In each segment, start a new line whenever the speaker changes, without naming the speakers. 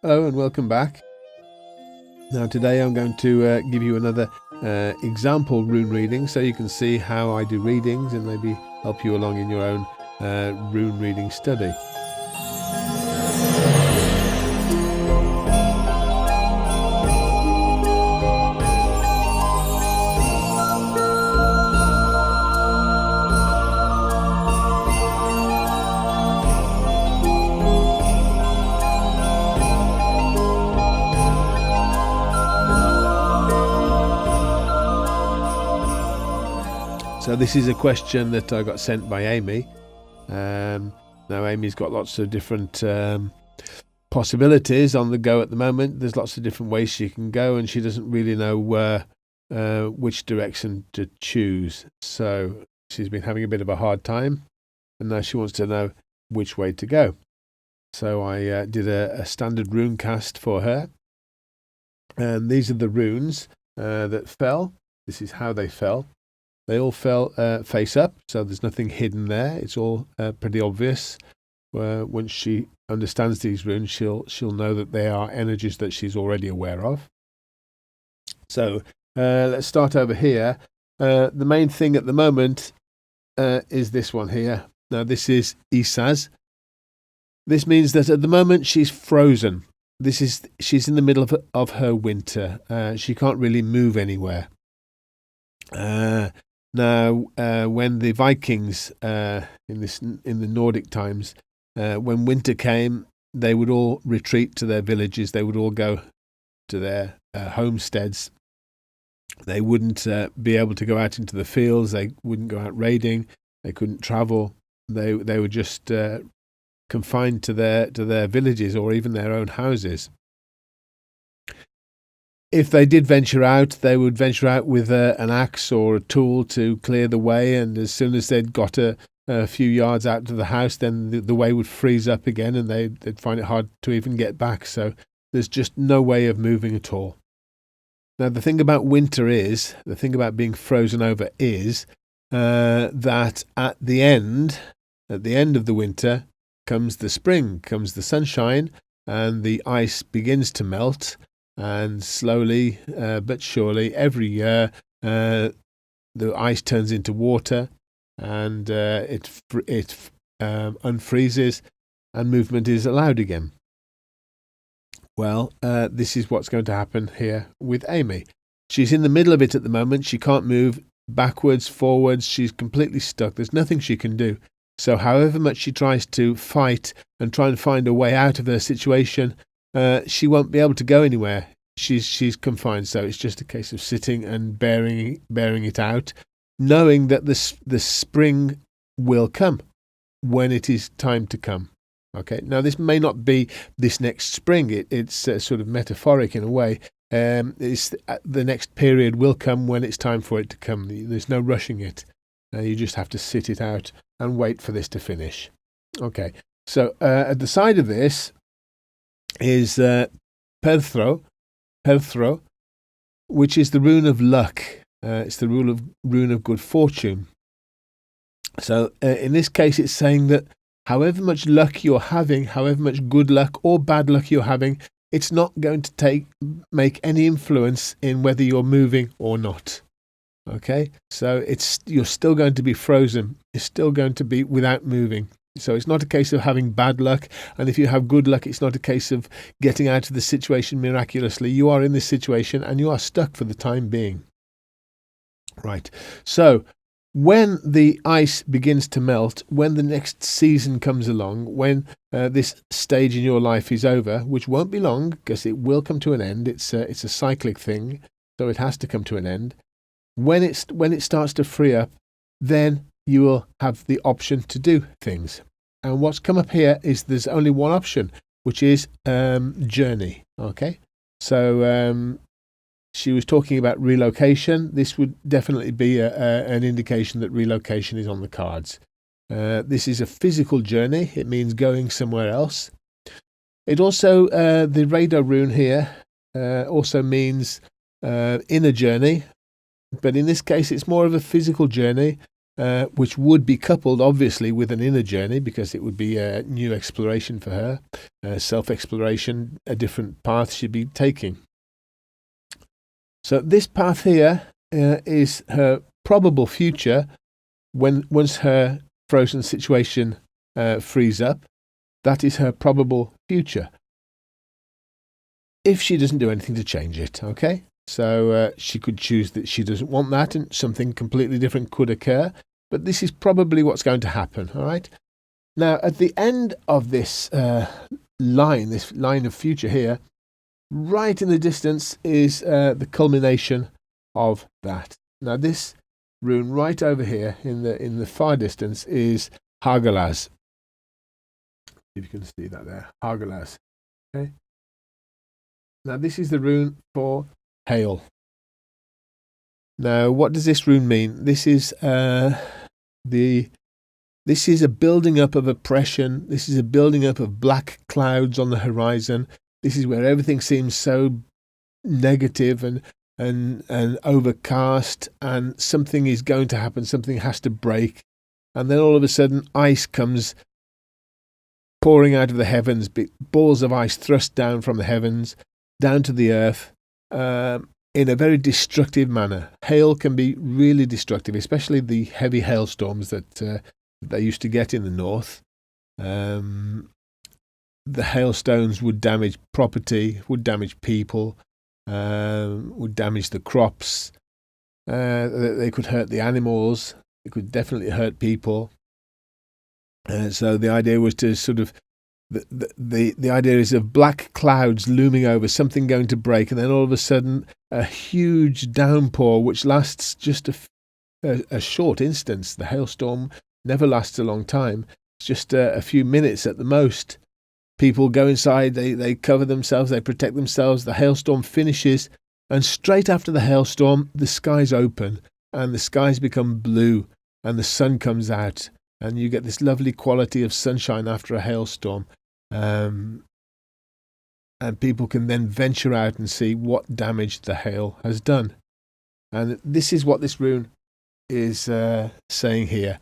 Hello and welcome back. Now today I'm going to give you another example rune reading so you can see how I do readings and maybe help you along in your own rune reading study. So this is a question that I got sent by Amy. Now Amy's got lots of different possibilities on the go at the moment. There's lots of different ways she can go, and she doesn't really know which direction to choose. So she's been having a bit of a hard time, and now she wants to know which way to go. So I did a standard Rune-cast for her, and these are the runes that fell. This is how they fell. They all fell face up, so there's nothing hidden there. It's all pretty obvious. Once she understands these runes, she'll know that they are energies that she's already aware of. So let's start over here. The main thing at the moment is this one here. Now this is Isaz. This means that at the moment she's frozen. She's in the middle of her winter. She can't really move anywhere. Now, when the Vikings in the Nordic times, when winter came, they would all retreat to their villages. They would all go to their homesteads. They wouldn't be able to go out into the fields. They wouldn't go out raiding. They couldn't travel. They were just confined to their villages or even their own houses. If they did venture out, they would venture out with an axe or a tool to clear the way, and as soon as they'd got a few yards out to the house, then the way would freeze up again, and they'd find it hard to even get back. So there's just no way of moving at all. Now, the thing about winter is, the thing about being frozen over is that at the end of the winter comes the spring, comes the sunshine, and the ice begins to melt. And slowly but surely, every year, the ice turns into water, and it unfreezes, and movement is allowed again. Well, this is what's going to happen here with Amy. She's in the middle of it at the moment. She can't move backwards, forwards. She's completely stuck. There's nothing she can do. So however much she tries to fight and try and find a way out of her situation, she won't be able to go anywhere. She's confined, so it's just a case of sitting and bearing it out, knowing that the spring will come when it is time to come. Okay, now this may not be this next spring. It's sort of metaphoric in a way. It's the next period will come when it's time for it to come. There's no rushing it. You just have to sit it out and wait for this to finish. Okay, so at the side of this is Perthro, which is the rune of luck. It's the rune of good fortune. So in this case, it's saying that however much luck you're having, however much good luck or bad luck you're having, it's not going to make any influence in whether you're moving or not. Okay, so you're still going to be frozen. You're still going to be without moving. So it's not a case of having bad luck, and if you have good luck, it's not a case of getting out of the situation miraculously. You are in this situation and you are stuck for the time being. Right. So when the ice begins to melt, when the next season comes along, when this stage in your life is over, which won't be long because it will come to an end. It's a cyclic thing, so it has to come to an end. When it starts to free up, then you will have the option to do things. And what's come up here is there's only one option, which is journey. Okay, so she was talking about relocation. This would definitely be an indication that relocation is on the cards. This is a physical journey. It means going somewhere else. It also, the radar rune here also means inner journey. But in this case, it's more of a physical journey. which would be coupled, obviously, with an inner journey, because it would be a new exploration for her, self-exploration, a different path she'd be taking. So this path here is her probable future once her frozen situation frees up. That is her probable future, if she doesn't do anything to change it, okay? So she could choose that she doesn't want that and something completely different could occur, but this is probably what's going to happen, all right? Now, at the end of this line of future here, right in the distance is the culmination of that. Now, this rune right over here in the far distance is Hagalaz. If you can see that there, Hagalaz. Okay. Now, this is the rune for hail. Now, what does this rune mean? This is this is a building up of oppression. This is a building up of black clouds on the horizon. This is where everything seems so negative and overcast, and something is going to happen. Something has to break, and then all of a sudden, ice comes pouring out of the heavens, balls of ice thrust down from the heavens, down to the earth, in a very destructive manner. Hail can be really destructive, especially the heavy hailstorms that they used to get in the north. The hailstones would damage property, would damage people, would damage the crops. They could hurt the animals. It could definitely hurt people. So the idea was to sort of the idea is of black clouds looming over, something going to break, and then all of a sudden a huge downpour which lasts just a short instance. The hailstorm never lasts a long time. It's just a few minutes at the most. People go inside, they cover themselves, they protect themselves. The hailstorm finishes, and straight after the hailstorm, the skies open, and the skies become blue, and the sun comes out, and you get this lovely quality of sunshine after a hailstorm. And people can then venture out and see what damage the hail has done. And this is what this rune is saying here.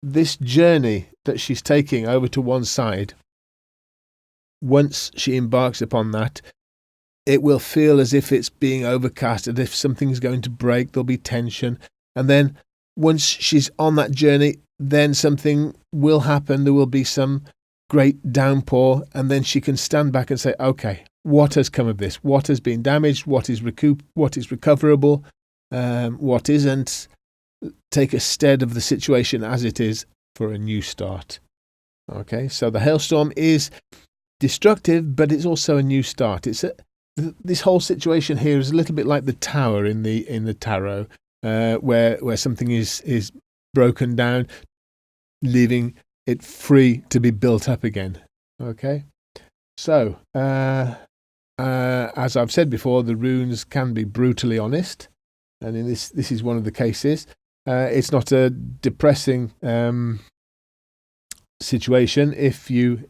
This journey that she's taking over to one side, once she embarks upon that, it will feel as if it's being overcast, as if something's going to break. There'll be tension. And then once she's on that journey, then something will happen. There will be some great downpour, and then she can stand back and say, okay, what has come of this? What has been damaged? What is recoverable? What isn't? Take a stead of the situation as it is for a new start. Okay, so the hailstorm is destructive, but it's also a new start. This whole situation here is a little bit like the tower in the tarot, where something is broken down, leaving it free to be built up again. Okay, so as I've said before, the runes can be brutally honest, and in this is one of the cases. It's not a depressing situation if you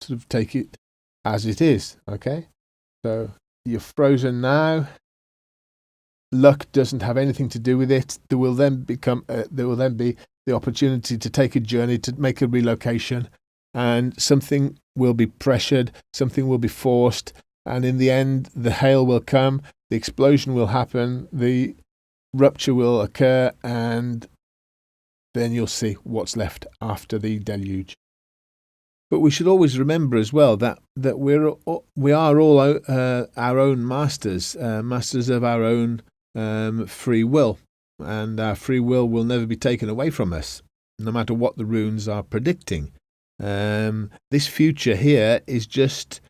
sort of take it as it is. Okay, so you're frozen now. Luck doesn't have anything to do with it. There will then be the opportunity to take a journey, to make a relocation, and something will be pressured, something will be forced, and in the end, the hail will come, the explosion will happen, the rupture will occur, and then you'll see what's left after the deluge. But we should always remember as well that we are all our own masters, masters of our own free will, and our free will never be taken away from us, no matter what the runes are predicting. This future here is just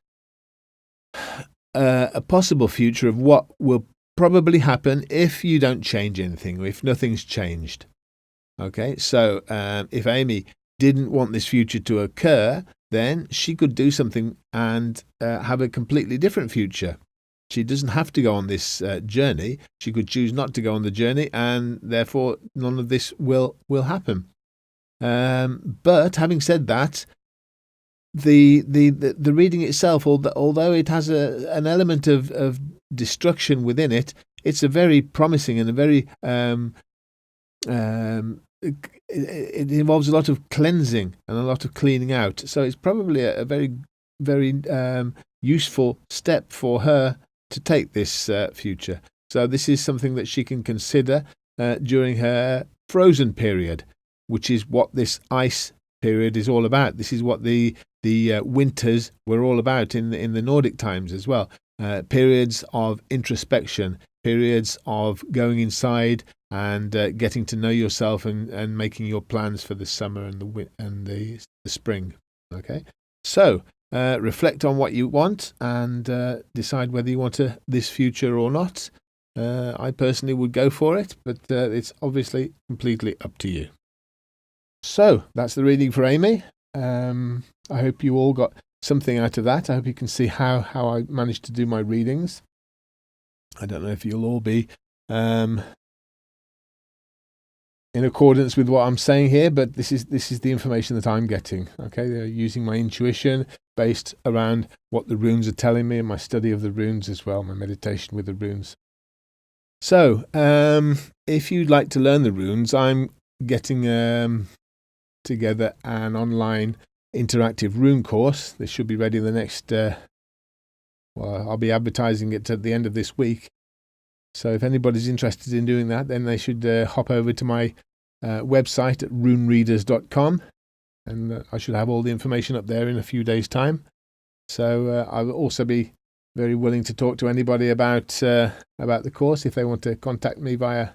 a possible future of what will probably happen if you don't change anything, or if nothing's changed. Okay, so if Amy didn't want this future to occur, then she could do something and have a completely different future. She doesn't have to go on this journey. She could choose not to go on the journey, and therefore none of this will happen. But having said that, the reading itself, although it has an element of destruction within it, it's a very promising and a very it involves a lot of cleansing and a lot of cleaning out. So it's probably a very, very useful step for her to take this future. So this is something that she can consider during her frozen period, which is what this ice period is all about. This is what the winters were all about in the Nordic times as well. Periods of introspection, periods of going inside and getting to know yourself and making your plans for the summer and the spring. Okay, so reflect on what you want and decide whether you want this future or not. I personally would go for it, but it's obviously completely up to you. So that's the reading for Amy. I hope you all got something out of that. I hope you can see how I managed to do my readings. I don't know if you'll all be in accordance with what I'm saying here, but this is the information that I'm getting. Okay, they're using my intuition based around what the runes are telling me and my study of the runes as well, my meditation with the runes. So, if you'd like to learn the runes, I'm getting together an online interactive rune course. This should be ready in the next, I'll be advertising it at the end of this week. So if anybody's interested in doing that, then they should hop over to my website at runereaders.com, and I should have all the information up there in a few days' time. So I will also be very willing to talk to anybody about the course. If they want to contact me via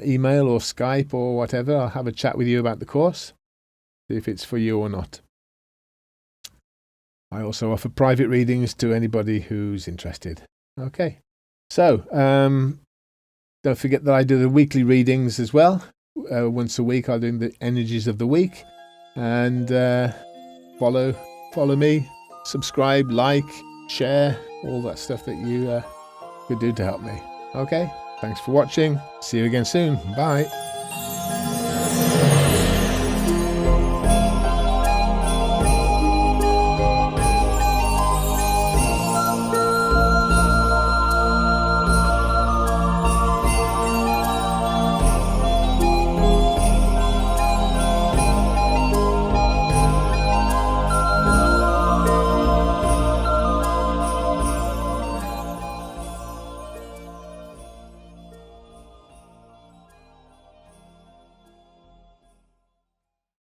email or Skype or whatever, I'll have a chat with you about the course, see if it's for you or not. I also offer private readings to anybody who's interested. Okay, so don't forget that I do the weekly readings as well. Once a week I'll do the energies of the week, and follow me, subscribe, like, share, all that stuff that you could do to help me. Okay, thanks for watching. See you again soon. Bye.